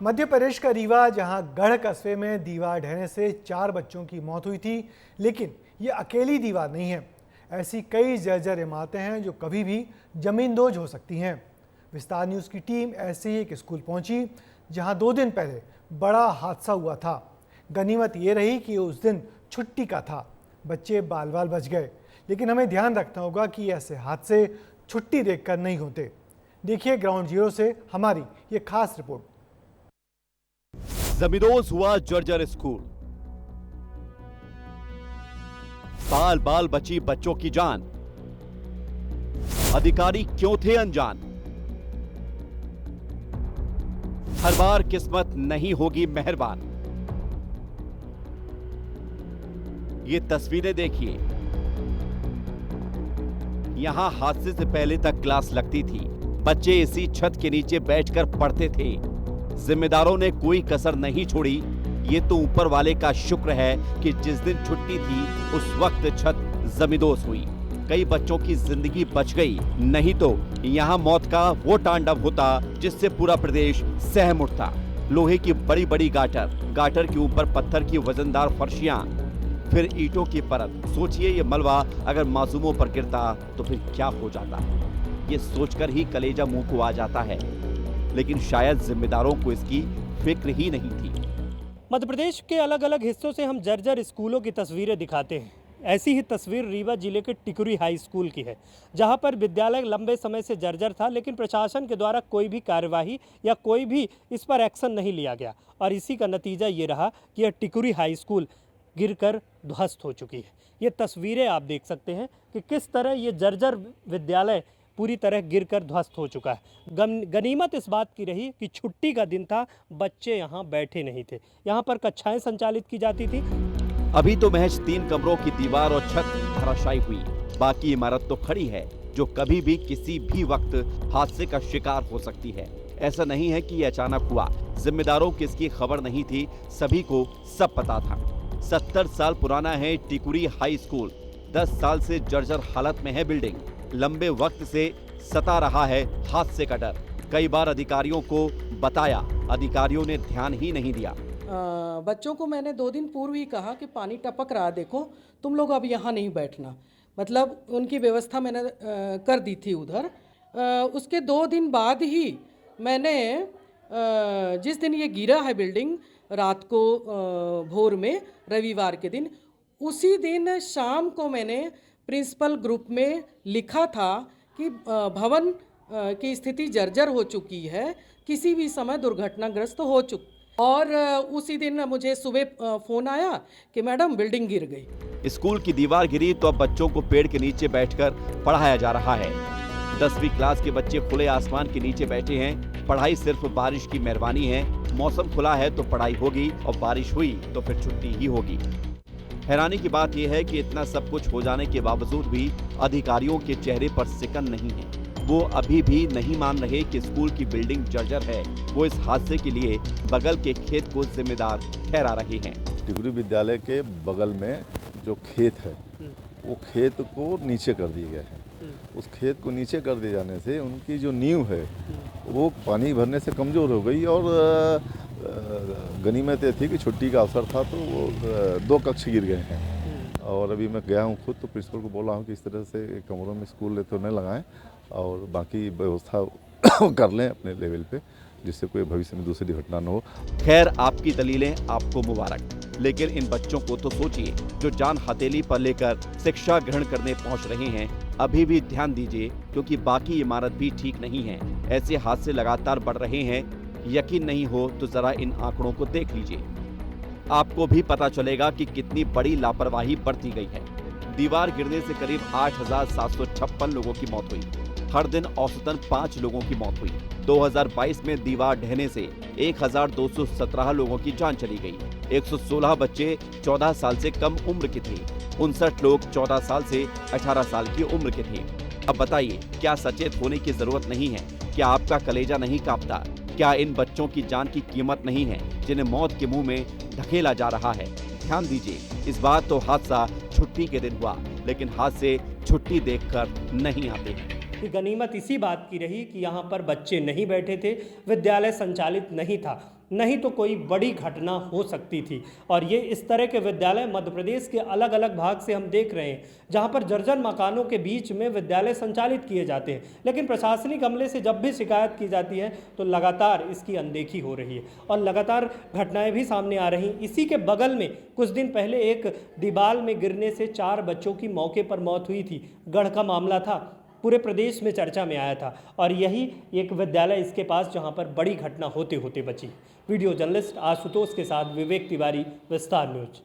मध्य प्रदेश का रीवा, जहां गढ़ कस्बे में दीवार ढहने से 4 बच्चों की मौत हुई थी, लेकिन ये अकेली दीवार नहीं है। ऐसी कई जर्जर इमारतें हैं जो कभी भी जमींदोज हो सकती हैं। विस्तार न्यूज़ की टीम ऐसे ही एक स्कूल पहुंची, जहां 2 दिन पहले बड़ा हादसा हुआ था। गनीमत ये रही कि उस दिन छुट्टी का था, बच्चे बाल बाल बच गए। लेकिन हमें ध्यान रखना होगा कि ऐसे हादसे छुट्टी देखकर नहीं होते। देखिए ग्राउंड जीरो से हमारी ये खास रिपोर्ट। जमींदोज हुआ जर्जर स्कूल, बाल बाल बची बच्चों की जान। अधिकारी क्यों थे अनजान? हर बार किस्मत नहीं होगी मेहरबान। ये तस्वीरें देखिए। यहां हादसे से पहले तक क्लास लगती थी, बच्चे इसी छत के नीचे बैठकर पढ़ते थे। जिम्मेदारों ने कोई कसर नहीं छोड़ी। ये तो ऊपर वाले का शुक्र है कि जिस दिन छुट्टी थी उस वक्त छत जमींदोज हुई, कई बच्चों की जिंदगी बच गई। नहीं तो यहाँ मौत का वो तांडव होता जिससे पूरा प्रदेश सहम उठता। लोहे की बड़ी बड़ी गाटर के ऊपर पत्थर की वजनदार फर्शियां, फिर ईंटों की परत। सोचिए ये मलबा अगर मासूमों पर गिरता तो फिर क्या हो जाता। ये सोचकर ही कलेजा मुंह को आ जाता है, लेकिन शायद जिम्मेदारों को इसकी फिक्र ही नहीं थी। मध्य प्रदेश के अलग अलग हिस्सों से हम जर्जर स्कूलों की तस्वीरें दिखाते हैं। ऐसी ही तस्वीर रीवा जिले के टिकुरी हाई स्कूल की है, जहां पर विद्यालय लंबे समय से जर्जर था, लेकिन प्रशासन के द्वारा कोई भी कार्यवाही या कोई भी इस पर एक्शन नहीं लिया गया। और इसी का नतीजा ये रहा कि यह टिकुरी हाई स्कूल गिरकर ध्वस्त हो चुकी है। ये तस्वीरें आप देख सकते हैं कि किस तरह ये जर्जर विद्यालय पूरी तरह गिरकर ध्वस्त हो चुका है। गनीमत इस बात की रही कि छुट्टी का दिन था, बच्चे यहाँ बैठे नहीं थे। यहाँ पर कक्षाएं संचालित की जाती थी। अभी तो महज 3 कमरों की दीवार और छत धराशायी हुई, बाकी इमारत तो खड़ी है, जो कभी भी किसी भी वक्त हादसे का शिकार हो सकती है। ऐसा नहीं है कि ये अचानक हुआ, जिम्मेदारों की इसकी खबर नहीं थी, सभी को सब पता था। 70 साल पुराना है टिकुरी हाई स्कूल। 10 साल से जर्जर हालत में है बिल्डिंग। लंबे वक्त से सता रहा है हादसे का डर। कई बार अधिकारियों को बताया, अधिकारियों ने ध्यान ही नहीं दिया। बच्चों को मैंने 2 दिन पूर्व ही कहा कि पानी टपक रहा, देखो तुम लोग अब यहाँ नहीं बैठना। मतलब उनकी व्यवस्था मैंने कर दी थी उधर। उसके 2 दिन बाद ही मैंने जिस दिन ये गिरा है बिल्डिंग, रात को भोर में रविवार के दिन, उसी दिन शाम को मैंने प्रिंसिपल ग्रुप में लिखा था कि भवन की स्थिति जर्जर हो चुकी है, किसी भी समय दुर्घटनाग्रस्त हो चुकी। और उसी दिन मुझे सुबह फोन आया कि मैडम बिल्डिंग गिर गई। स्कूल की दीवार गिरी तो अब बच्चों को पेड़ के नीचे बैठकर पढ़ाया जा रहा है। 10वीं क्लास के बच्चे खुले आसमान के नीचे बैठे हैं। पढ़ाई सिर्फ बारिश की मेहरबानी है। मौसम खुला है तो पढ़ाई होगी, और बारिश हुई तो फिर छुट्टी ही होगी। हैरानी की बात यह है कि इतना सब कुछ हो जाने के बावजूद भी अधिकारियों के चेहरे पर सिकन नहीं है। वो अभी भी नहीं मान रहे कि स्कूल की बिल्डिंग जर्जर है। वो इस हादसे के लिए बगल के खेत को जिम्मेदार ठहरा रहे हैं। टिकुरी विद्यालय के बगल में जो खेत है, वो खेत को नीचे कर दिया गया है। उस खेत को नीचे कर दिए जाने से उनकी जो नींव है वो पानी भरने से कमज़ोर हो गई। और गनीमत ये थी कि छुट्टी का अवसर था, तो वो 2 कक्ष गिर गए हैं। और अभी मैं गया हूँ खुद, तो प्रिंसिपल को बोला हूँ कि इस तरह से कमरों में स्कूल तो न लगाएं और बाकी व्यवस्था कर लें अपने लेवल पे, जिससे कोई भविष्य में दूसरी घटना न हो। खैर, आपकी दलीलें आपको मुबारक, लेकिन इन बच्चों को तो सोचिए जो जान हथेली पर लेकर शिक्षा ग्रहण करने पहुंच रहे हैं। अभी भी ध्यान दीजिए, क्योंकि बाकी इमारत भी ठीक नहीं है। ऐसे हादसे लगातार बढ़ रहे हैं। यकीन नहीं हो तो जरा इन आंकड़ों को देख लीजिए, आपको भी पता चलेगा कि कितनी बड़ी लापरवाही बरती गई है। दीवार गिरने से करीब 8,756 लोगों की मौत हुई। हर दिन औसतन 5 लोगों की मौत हुई। 2022 में दीवार ढहने से 1,217 लोगों की जान चली गई। 116 बच्चे 14 साल से कम उम्र के थे। 59 लोग 14 साल से 18 साल की उम्र के थे। अब बताइए, क्या सचेत होने की जरूरत नहीं है? क्या आपका कलेजा नहीं कांपता? क्या इन बच्चों की जान की कीमत नहीं है, जिन्हें मौत के मुंह में धकेला जा रहा है? ध्यान दीजिए, इस बार तो हादसा छुट्टी के दिन हुआ, लेकिन हादसे छुट्टी देखकर नहीं आते हैं। कि गनीमत इसी बात की रही कि यहाँ पर बच्चे नहीं बैठे थे, विद्यालय संचालित नहीं था। नहीं तो कोई बड़ी घटना हो सकती थी। और ये इस तरह के विद्यालय मध्य प्रदेश के अलग अलग भाग से हम देख रहे हैं, जहां पर जर्जर मकानों के बीच में विद्यालय संचालित किए जाते हैं, लेकिन प्रशासनिक अमले से जब भी शिकायत की जाती है तो लगातार इसकी अनदेखी हो रही है और लगातार घटनाएं भी सामने आ रही। इसी के बगल में कुछ दिन पहले एक दीवार में गिरने से 4 बच्चों की मौके पर मौत हुई थी। गढ़ का मामला था, पूरे प्रदेश में चर्चा में आया था और यही एक विद्यालय इसके पास जहां पर बड़ी घटना होते होते बची। वीडियो जर्नलिस्ट आशुतोष के साथ विवेक तिवारी, विस्तार न्यूज।